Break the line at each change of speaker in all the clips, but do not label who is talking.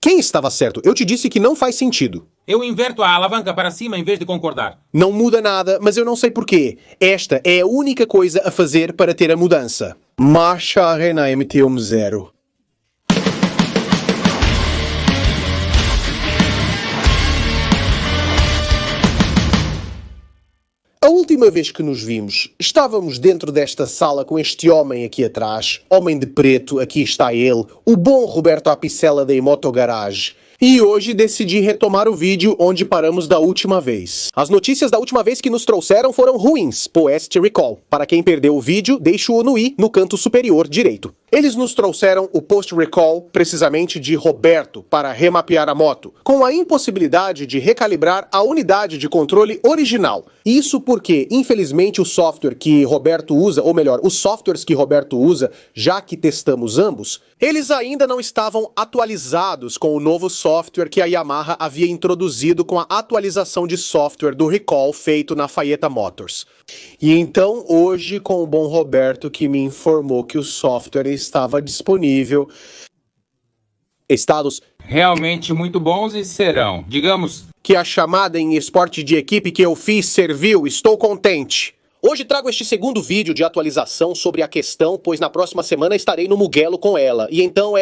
Quem estava certo? Eu te disse que não faz sentido.
Eu inverto a alavanca para cima em vez de concordar.
Não muda nada, mas eu não sei porquê. Esta é a única coisa a fazer para ter a mudança. Marcha Arena MT10. A última vez que nos vimos, estávamos dentro desta sala com este homem aqui atrás. Homem de preto, aqui está ele. O bom Roberto Apicella da Emoto Garage. E hoje decidi retomar o vídeo onde paramos da última vez. As notícias da última vez que nos trouxeram foram ruins, post recall. Para quem perdeu o vídeo, deixo-o no i no canto superior direito. Eles nos trouxeram o post-recall, precisamente de Roberto, para remapear a moto, com a impossibilidade de recalibrar a unidade de controle original. Isso porque, infelizmente, o software que Roberto usa, ou melhor, os softwares que Roberto usa, já que testamos ambos, eles ainda não estavam atualizados com o novo software que a Yamaha havia introduzido com a atualização de software do recall feito na Faeta Motors. E então, hoje, com o bom Roberto que me informou que o software estava disponível, estados
Realmente muito bons e serão, digamos,
que a chamada em esporte de equipe que eu fiz serviu, estou contente. Hoje trago este segundo vídeo de atualização sobre a questão, pois na próxima semana estarei no Mugello com ela, e então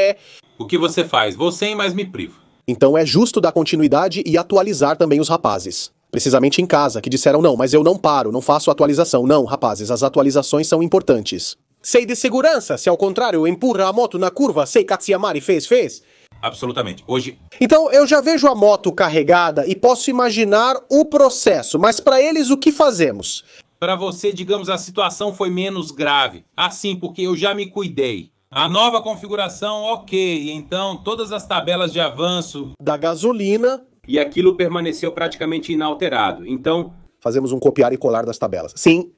o que você faz? Vou sem, mas me privo.
Então é justo dar continuidade e atualizar também os rapazes. Precisamente em casa, que disseram não, mas eu não paro, não faço atualização. Não, rapazes, as atualizações são importantes. Sei de segurança, se ao contrário empurra a moto na curva, sei Katsuyamari fez.
Absolutamente. Hoje...
Então eu já vejo a moto carregada e posso imaginar o processo, mas para eles o que fazemos?
Para você, digamos, a situação foi menos grave. Assim, porque eu já me cuidei. A nova configuração, ok. Então, todas as tabelas de avanço
da gasolina...
E aquilo permaneceu praticamente inalterado. Então...
Fazemos um copiar e colar das tabelas. Sim.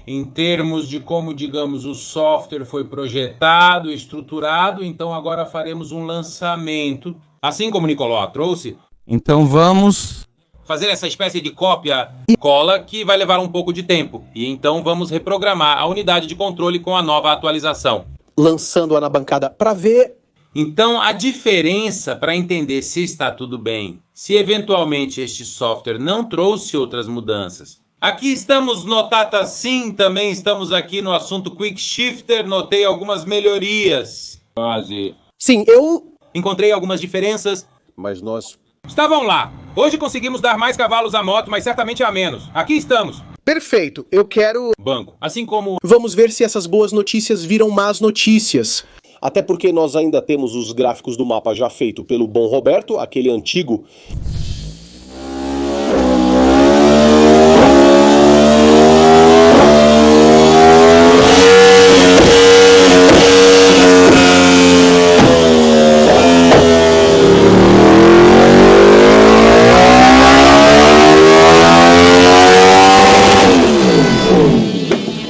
Em termos de como, digamos, o software foi projetado, estruturado, então agora faremos um lançamento. Assim como o Nicolau trouxe. Então vamos... fazer essa espécie de cópia e cola que vai levar um pouco de tempo. E então vamos reprogramar a unidade de controle com a nova atualização.
Lançando-a na bancada para ver...
Então, a diferença para entender se está tudo bem, se eventualmente este software não trouxe outras mudanças. Aqui estamos no Tata Sim, também estamos aqui no assunto Quick Shifter, notei algumas melhorias. Quase.
Sim, eu...
encontrei algumas diferenças.
Mas nós...
estavam lá. Hoje conseguimos dar mais cavalos à moto, mas certamente a menos. Aqui estamos.
Perfeito, eu quero...
banco. Assim como...
vamos ver se essas boas notícias viram más notícias. Até porque nós ainda temos os gráficos do mapa já feito pelo bom Roberto, aquele antigo.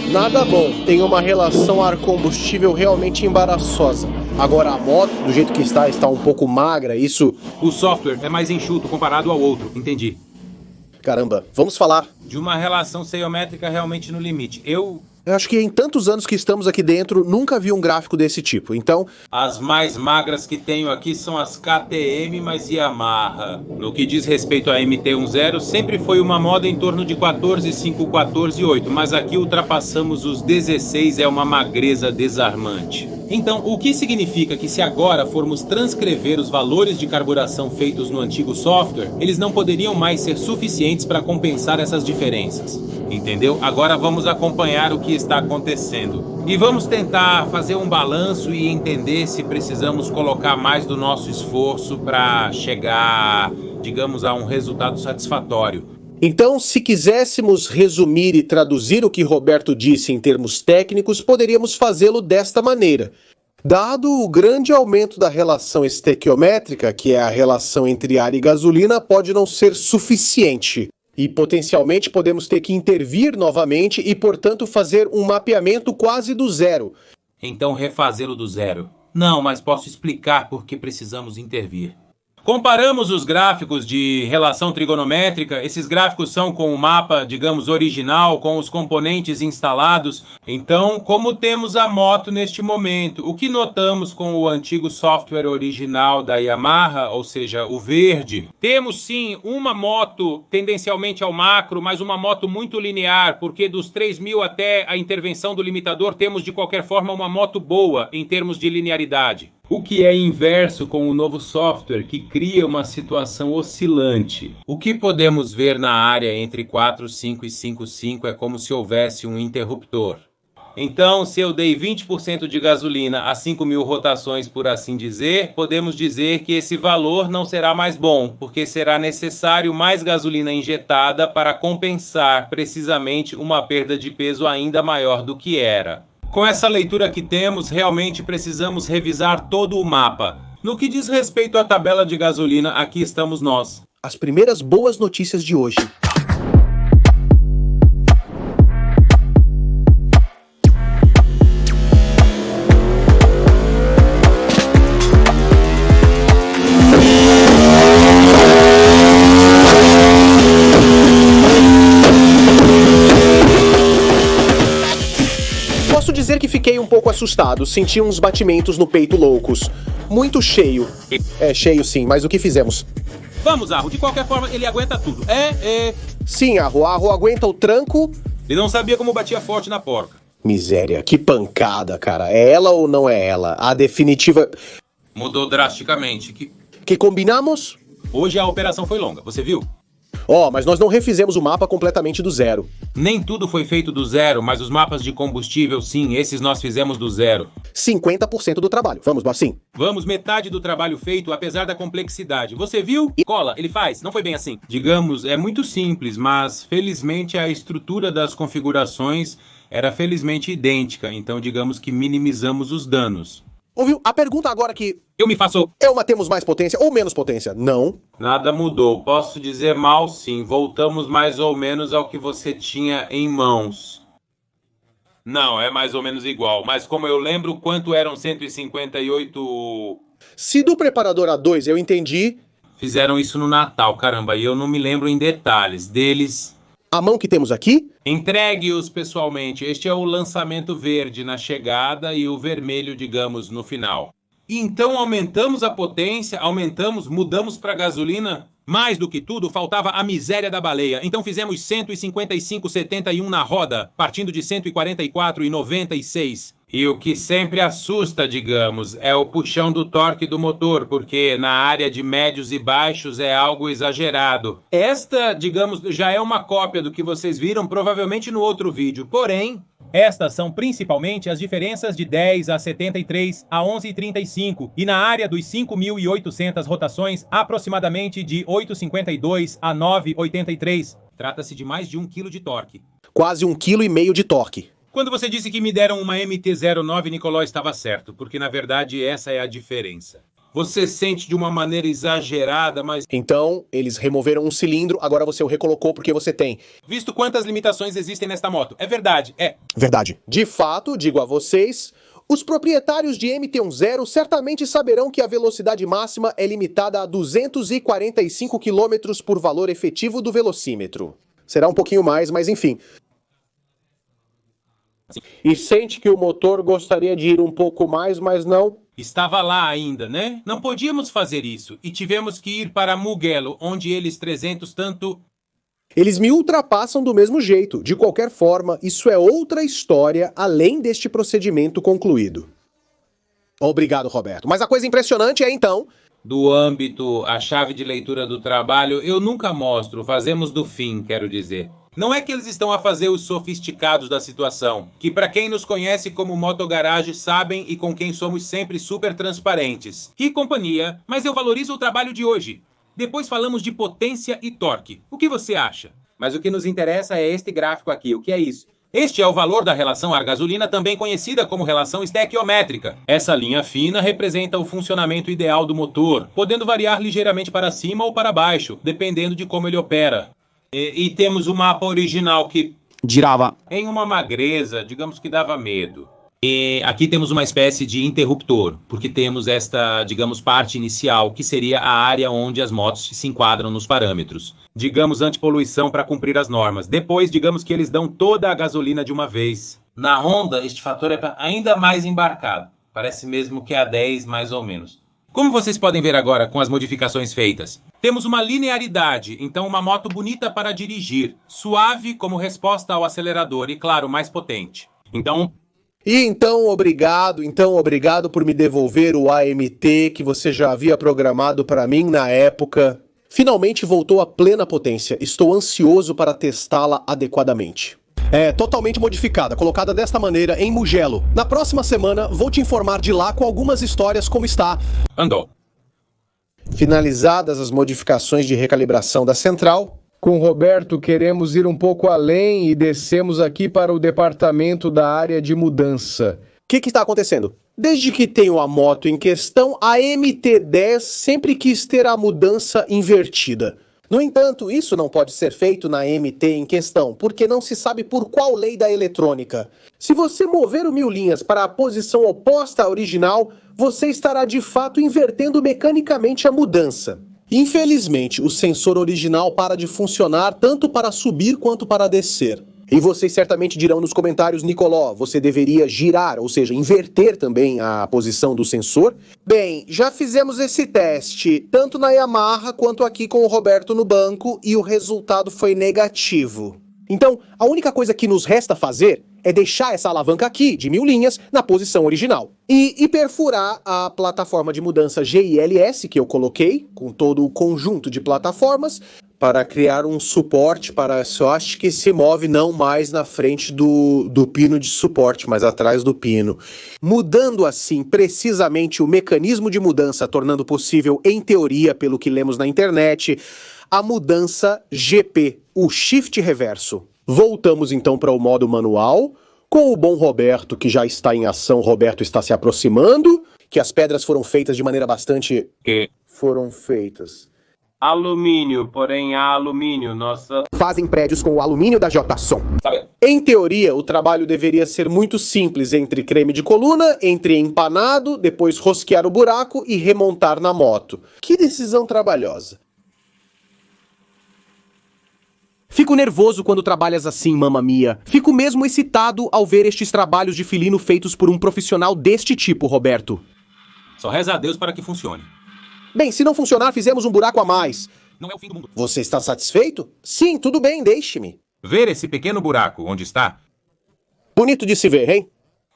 Nada bom, tem uma relação ar-combustível realmente embaraçosa. Agora a moto, do jeito que está um pouco magra, isso...
o software é mais enxuto comparado ao outro, entendi.
Caramba, vamos falar...
de uma relação ceiométrica realmente no limite. Eu
acho que em tantos anos que estamos aqui dentro, nunca vi um gráfico desse tipo, então...
as mais magras que tenho aqui são as KTM mais Yamaha. No que diz respeito a MT10, sempre foi uma moda em torno de 14,5, 14,8, mas aqui ultrapassamos os 16, é uma magreza desarmante. Então, o que significa que se agora formos transcrever os valores de carburação feitos no antigo software, eles não poderiam mais ser suficientes para compensar essas diferenças. Entendeu? Agora vamos acompanhar o que está acontecendo. E vamos tentar fazer um balanço e entender se precisamos colocar mais do nosso esforço para chegar, digamos, a um resultado satisfatório.
Então, se quiséssemos resumir e traduzir o que Roberto disse em termos técnicos, poderíamos fazê-lo desta maneira. Dado o grande aumento da relação estequiométrica, que é a relação entre ar e gasolina, pode não ser suficiente. E potencialmente podemos ter que intervir novamente e, portanto, fazer um mapeamento quase do zero.
Então refazê-lo do zero. Não, mas posso explicar por que precisamos intervir. Comparamos os gráficos de relação trigonométrica. Esses gráficos são com o mapa, digamos, original, com os componentes instalados. Então, como temos a moto neste momento? O que notamos com o antigo software original da Yamaha, ou seja, o verde? Temos sim uma moto tendencialmente ao macro, mas uma moto muito linear, porque dos 3.000 até a intervenção do limitador temos de qualquer forma uma moto boa em termos de linearidade. O que é inverso com o novo software, que cria uma situação oscilante. O que podemos ver na área entre 4,5 e 5,5 é como se houvesse um interruptor. Então, se eu dei 20% de gasolina a 5.000 rotações, por assim dizer, podemos dizer que esse valor não será mais bom, porque será necessário mais gasolina injetada para compensar precisamente uma perda de peso ainda maior do que era. Com essa leitura que temos, realmente precisamos revisar todo o mapa. No que diz respeito à tabela de gasolina, aqui estamos nós.
As primeiras boas notícias de hoje. Posso dizer que fiquei um pouco assustado, senti uns batimentos no peito loucos. Muito cheio. É, cheio sim, mas o que fizemos?
Vamos, Arro, de qualquer forma ele aguenta tudo.
Sim, Arro aguenta o tranco.
Ele não sabia como batia forte na porca.
Miséria, que pancada, cara. É ela ou não é ela? A definitiva...
Mudou drasticamente.
Que combinamos?
Hoje a operação foi longa, você viu?
Mas nós não refizemos o mapa completamente do zero.
Nem tudo foi feito do zero, mas os mapas de combustível, sim, esses nós fizemos do zero.
50% do trabalho. Vamos, Barcinho?
Vamos, metade do trabalho feito, apesar da complexidade. Você viu? Cola, ele faz. Não foi bem assim. Digamos, é muito simples, mas felizmente a estrutura das configurações era felizmente idêntica. Então, digamos que minimizamos os danos.
Ouviu? A pergunta agora que...
Eu me faço...
temos mais potência ou menos potência? Não.
Nada mudou. Posso dizer mal, sim. Voltamos mais ou menos ao que você tinha em mãos. Não, é mais ou menos igual. Mas como eu lembro quanto eram 158...
Se do preparador A2 eu entendi...
Fizeram isso no Natal, caramba. E eu não me lembro em detalhes deles...
A mão que temos aqui?
Entregue-os pessoalmente. Este é o lançamento verde na chegada e o vermelho, digamos, no final. Então aumentamos a potência, mudamos para gasolina. Mais do que tudo, faltava a miséria da baleia. Então fizemos 155,71 na roda, partindo de 144,96. E o que sempre assusta, digamos, é o puxão do torque do motor, porque na área de médios e baixos é algo exagerado. Esta, digamos, já é uma cópia do que vocês viram provavelmente no outro vídeo, porém... Estas são principalmente as diferenças de 10 a 73 a 11,35 e na área dos 5.800 rotações, aproximadamente de 8,52 a 9,83. Trata-se de mais de 1 kg de torque.
Quase 1,5 kg de torque.
Quando você disse que me deram uma MT-09, Nicolau estava certo, porque na verdade essa é a diferença. Você sente de uma maneira exagerada, mas...
Então, eles removeram um cilindro, agora você o recolocou porque você tem.
Visto quantas limitações existem nesta moto. É verdade, é.
Verdade. De fato, digo a vocês, os proprietários de MT-10 certamente saberão que a velocidade máxima é limitada a 245 km por valor efetivo do velocímetro. Será um pouquinho mais, mas enfim. E sente que o motor gostaria de ir um pouco mais, mas não...
Estava lá ainda, né? Não podíamos fazer isso. E tivemos que ir para Mugello, onde eles 300 tanto...
Eles me ultrapassam do mesmo jeito. De qualquer forma, isso é outra história além deste procedimento concluído. Obrigado, Roberto. Mas a coisa impressionante é então...
Do âmbito, a chave de leitura do trabalho, eu nunca mostro. Fazemos do fim, quero dizer. Não é que eles estão a fazer os sofisticados da situação, que para quem nos conhece como Motogarage sabem e com quem somos sempre super transparentes. Que companhia, mas eu valorizo o trabalho de hoje. Depois falamos de potência e torque. O que você acha? Mas o que nos interessa é este gráfico aqui. O que é isso? Este é o valor da relação ar-gasolina, também conhecida como relação estequiométrica. Essa linha fina representa o funcionamento ideal do motor, podendo variar ligeiramente para cima ou para baixo, dependendo de como ele opera. E temos o mapa original que...
girava
em uma magreza, digamos que dava medo. E aqui temos uma espécie de interruptor, porque temos esta, digamos, parte inicial, que seria a área onde as motos se enquadram nos parâmetros. Digamos, antipoluição para cumprir as normas. Depois, digamos que eles dão toda a gasolina de uma vez. Na Honda, este fator é ainda mais embarcado. Parece mesmo que é a 10, mais ou menos. Como vocês podem ver agora com as modificações feitas, temos uma linearidade, então uma moto bonita para dirigir, suave como resposta ao acelerador e, claro, mais potente.
Então obrigado por me devolver o AMT que você já havia programado para mim na época. Finalmente voltou a plena potência. Estou ansioso para testá-la adequadamente. É totalmente modificada, colocada desta maneira em Mugello. Na próxima semana vou te informar de lá com algumas histórias como está.
Andou.
Finalizadas as modificações de recalibração da central, com Roberto queremos ir um pouco além e descemos aqui para o departamento da área de mudança. O que está acontecendo? Desde que tenho a moto em questão, a MT-10 sempre quis ter a mudança invertida. No entanto, isso não pode ser feito na MT em questão, porque não se sabe por qual lei da eletrônica. Se você mover o 1000 linhas para a posição oposta à original, você estará de fato invertendo mecanicamente a mudança. Infelizmente, o sensor original para de funcionar tanto para subir quanto para descer. E vocês certamente dirão nos comentários, Nicoló, você deveria girar, ou seja, inverter também a posição do sensor? Bem, já fizemos esse teste, tanto na Yamaha quanto aqui com o Roberto no banco, e o resultado foi negativo. Então, a única coisa que nos resta fazer é deixar essa alavanca aqui, de 1000 linhas, na posição original. E perfurar a plataforma de mudança GILS que eu coloquei, com todo o conjunto de plataformas, para criar um suporte para só acho que se move não mais na frente do pino de suporte, mas atrás do pino. Mudando assim precisamente o mecanismo de mudança, tornando possível, em teoria, pelo que lemos na internet, a mudança GP, o shift reverso. Voltamos então para o modo manual, com o bom Roberto que já está em ação. Roberto está se aproximando, que as pedras foram feitas de maneira bastante... Foram feitas...
Alumínio, porém alumínio, nossa...
Fazem prédios com o alumínio da J-Som. Em teoria, o trabalho deveria ser muito simples, entre creme de coluna, entre empanado, depois rosquear o buraco e remontar na moto. Que decisão trabalhosa. Fico nervoso quando trabalhas assim, mamma mia. Fico mesmo excitado ao ver estes trabalhos de filino feitos por um profissional deste tipo, Roberto.
Só reza a Deus para que funcione.
Bem, se não funcionar, fizemos um buraco a mais.
Não é o fim do mundo.
Você está satisfeito? Sim, tudo bem, deixe-me.
Ver esse pequeno buraco onde está?
Bonito de se ver, hein?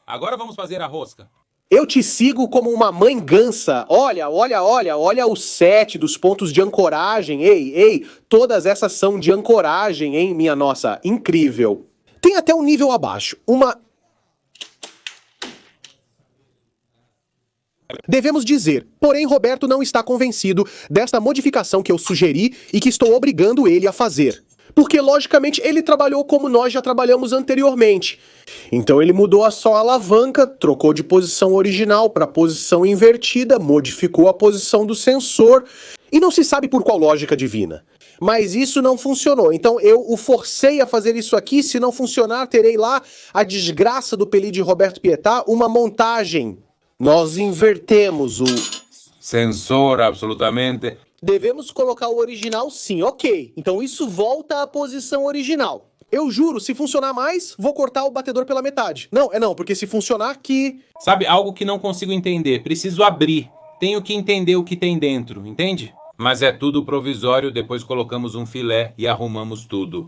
Agora vamos fazer a rosca.
Eu te sigo como uma mãe gansa. Olha o set dos pontos de ancoragem. Ei, todas essas são de ancoragem, hein, minha nossa, incrível. Tem até um nível abaixo, Devemos dizer, porém Roberto não está convencido desta modificação que eu sugeri e que estou obrigando ele a fazer. Porque, logicamente, ele trabalhou como nós já trabalhamos anteriormente. Então ele mudou a só alavanca, trocou de posição original para posição invertida, modificou a posição do sensor, e não se sabe por qual lógica divina. Mas isso não funcionou, então eu o forcei a fazer isso aqui. Se não funcionar, terei lá a desgraça do Pelí de Roberto Pietà, uma montagem. Nós invertemos o...
Sensor, absolutamente.
Devemos colocar o original sim, ok. Então isso volta à posição original. Eu juro, se funcionar mais, vou cortar o batedor pela metade. Não, porque se funcionar aqui...
Sabe, algo que não consigo entender. Preciso abrir. Tenho que entender o que tem dentro, entende? Mas é tudo provisório, depois colocamos um filé e arrumamos tudo.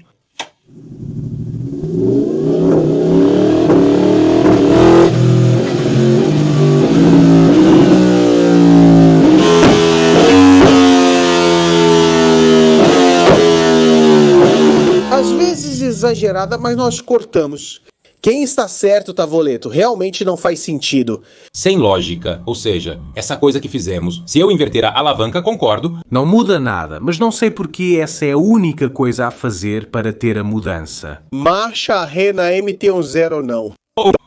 Às vezes exagerada, mas nós cortamos. Quem está certo, Tavoleto? Realmente não faz sentido.
Sem lógica, ou seja, essa coisa que fizemos. Se eu inverter a alavanca, concordo.
Não muda nada, mas não sei porque essa é a única coisa a fazer para ter a mudança.
Marcha ré na MT-10 não.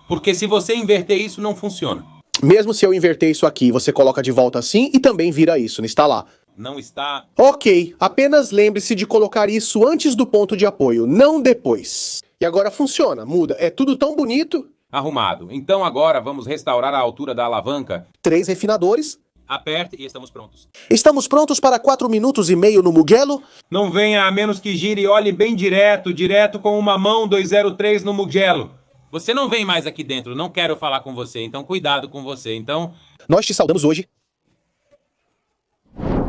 Porque se você inverter isso, não funciona.
Mesmo se eu inverter isso aqui, você coloca de volta assim e também vira isso, não está lá.
Não está...
Ok, apenas lembre-se de colocar isso antes do ponto de apoio, não depois. E agora funciona, muda, é tudo tão bonito.
Arrumado. Então agora vamos restaurar a altura da alavanca.
3 refinadores.
Aperte e estamos prontos.
Estamos prontos para 4 minutos e meio no Mugello.
Não venha a menos que gire e olhe bem direto com uma mão 203 no Mugello. Você não vem mais aqui dentro, não quero falar com você, então cuidado com você, então...
Nós te saudamos hoje.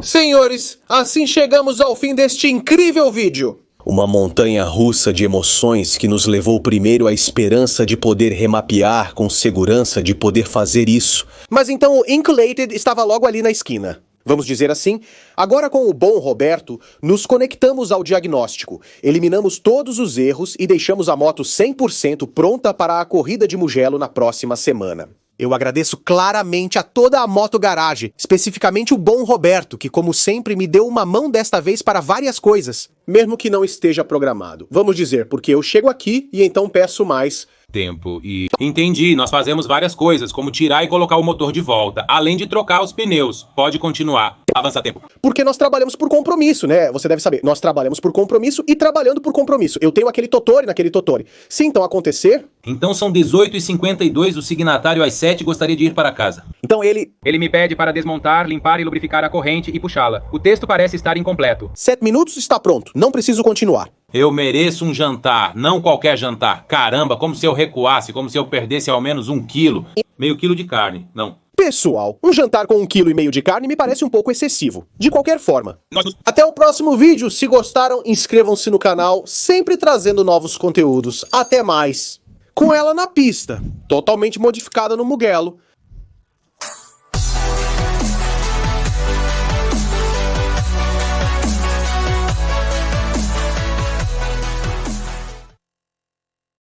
Senhores, assim chegamos ao fim deste incrível vídeo. Uma montanha russa de emoções que nos levou primeiro à esperança de poder remapear com segurança, de poder fazer isso. Mas então o Inculated estava logo ali na esquina. Vamos dizer assim, agora com o bom Roberto, nos conectamos ao diagnóstico, eliminamos todos os erros e deixamos a moto 100% pronta para a corrida de Mugello na próxima semana. Eu agradeço claramente a toda a Moto Garage, especificamente o bom Roberto, que como sempre me deu uma mão desta vez para várias coisas, mesmo que não esteja programado. Vamos dizer, porque eu chego aqui e então peço mais
tempo e... Entendi, nós fazemos várias coisas, como tirar e colocar o motor de volta, além de trocar os pneus. Pode continuar. Avança tempo.
Porque nós trabalhamos por compromisso, né? Você deve saber. Nós trabalhamos por compromisso e trabalhando por compromisso. Eu tenho aquele Totore naquele Totore. Se então acontecer...
Então são 18h52, o signatário às 7 gostaria de ir para casa.
Então ele
me pede para desmontar, limpar e lubrificar a corrente e puxá-la. O texto parece estar incompleto.
7 minutos está pronto. Não preciso continuar.
Eu mereço um jantar, não qualquer jantar. Caramba, como se eu recuasse, como se eu perdesse ao menos 1 quilo. Meio quilo de carne, não.
Pessoal, um jantar com 1,5 kg de carne me parece um pouco excessivo. De qualquer forma. Até o próximo vídeo. Se gostaram, inscrevam-se no canal, sempre trazendo novos conteúdos. Até mais. Com ela na pista, totalmente modificada no Mugello,